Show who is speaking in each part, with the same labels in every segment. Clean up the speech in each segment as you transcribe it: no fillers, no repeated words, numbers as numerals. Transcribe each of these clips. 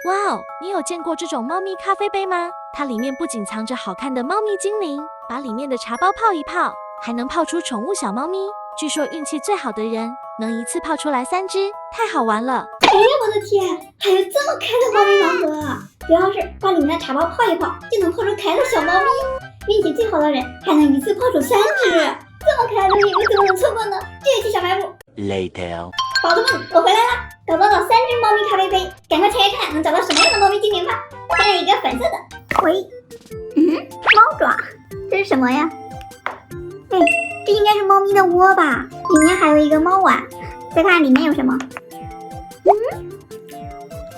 Speaker 1: 哇哦，你有见过这种猫咪咖啡杯吗？它里面不仅藏着好看的猫咪精灵，把里面的茶包泡一泡，还能泡出宠物小猫咪。据说运气最好的人能一次泡出来3只，太好玩了！
Speaker 2: 哎呀，我的天，还有这么可爱的猫咪盲盒啊！主要是把里面的茶包泡一泡，就能泡出可爱的小猫咪。运气最好的人还能一次泡出3只，这么可爱的礼物怎么能错过呢？这期小卖部
Speaker 3: Later，
Speaker 2: 宝子们，我回来了，找到了3只猫咪咖啡杯，赶快猜一看能找到什么样的猫咪精灵吧。先来一个粉色的，喂，猫爪，这是什么呀？哎，这应该是猫咪的窝吧？里面还有一个猫碗，再看里面有什么？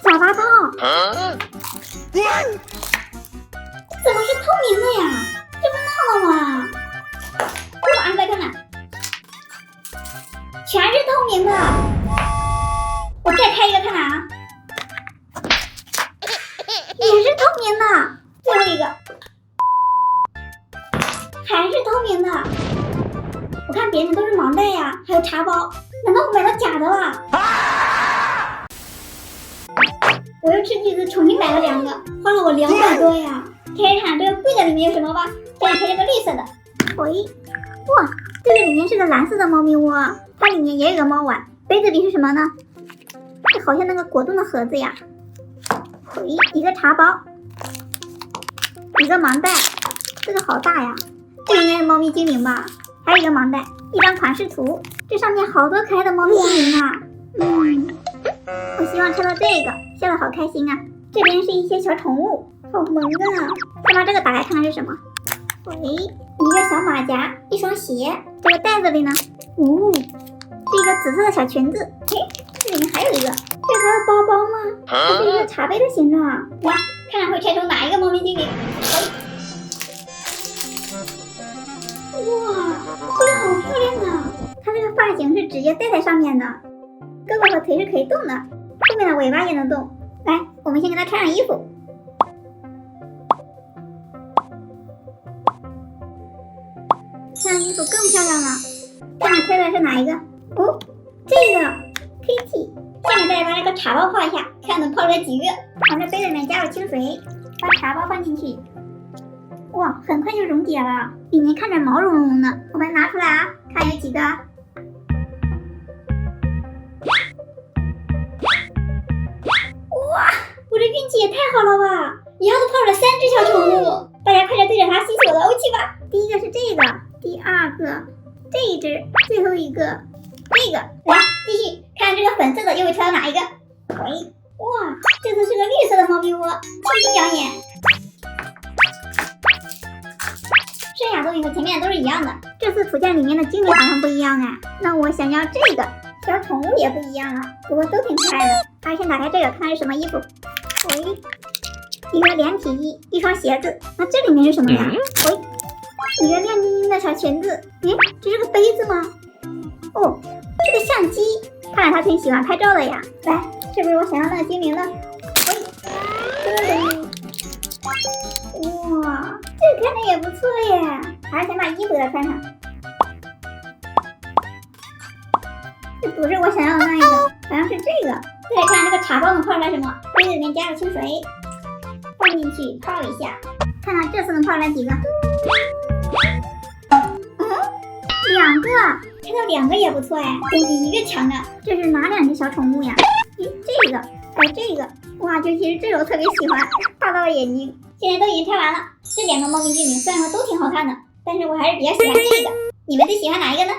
Speaker 2: 小发泡，怎么是透明的呀？这不闹了吗？我晚上再看看，全是透明的。我再开一个看看啊，也是透明的。最后一个还是透明的。我看别人都是盲袋呀，还有茶包，难道我买了假的了？我又斥巨资重新买了2个，花了我200多呀。开看这个柜子里面有什么吧。先开这个绿色的，喂，哇，这个里面是个蓝色的猫咪窝，它里面也有个猫碗。杯子里是什么呢？这好像那个果冻的盒子呀。喂，一个茶包，一个盲袋，这个好大呀，这应该是猫咪精灵吧？还有一个萌袋，一张款式图，这上面好多可爱的猫咪精灵啊！我希望抽到这个，笑得好开心啊！这边是一些小宠物，好萌啊！先把这个打开看看是什么。喂，一个小马甲，一双鞋，这个袋子里呢，是一个紫色的小裙子。嘿，这里面还有一个，这是它的包包吗？它是一个茶杯的形状。来，看看会拆出哪一个猫咪精灵。哇，这个好漂亮啊！它这个发型是直接戴在上面的，胳膊和腿是可以动的，后面的尾巴也能动。来，我们先给它穿上衣服。穿上衣服更漂亮了，看看猜出来是哪一个？哦，这个 Kitty。下面再把这个茶包泡一下，看能泡出来几个。往这杯子里面加入清水，把茶包放进去。哇，很快就溶解了，里面看着毛茸茸的。我们拿出来啊，看有几个。哇，我这运气也太好了吧！一下子泡出了3只小宠物，大家快点对着它吸取我的欧气吧。第一个是这个，第2个这一只，最后一个这个。来，继续看这个粉色的又会抽到哪一个？喂，哇，这次是个绿色的猫咪窝，清新养眼。剩下东西和前面的都是一样的，这次图鉴里面的精灵好像不一样啊。那我想要这个小宠物也不一样啊，不过都挺可爱的。还是先打开这个看看是什么衣服。喂，一个连体衣，一双鞋子。那这里面是什么呀？喂，一个亮晶晶的小裙子。诶，这是个杯子吗？哦，是个相机，看来他挺喜欢拍照的呀。来，是不是我想要那个精灵呢？喂，哇，这看着也不错耶，还是先把衣服给它穿上。这不是我想要的那一个，好像是这个。再看这个茶包能泡出来什么？杯子里面加入清水，放进去泡一下，看看这次能泡出来几个。2个，看到2个也不错哎，总比1个强啊。这是哪2只小宠物呀？诶，这个，还有这个。哇，尤其是这个我特别喜欢，大大的眼睛。现在都已经拆完了，这2个猫咪精灵虽然说都挺好看的，但是我还是比较喜欢这个。你们最喜欢哪一个呢？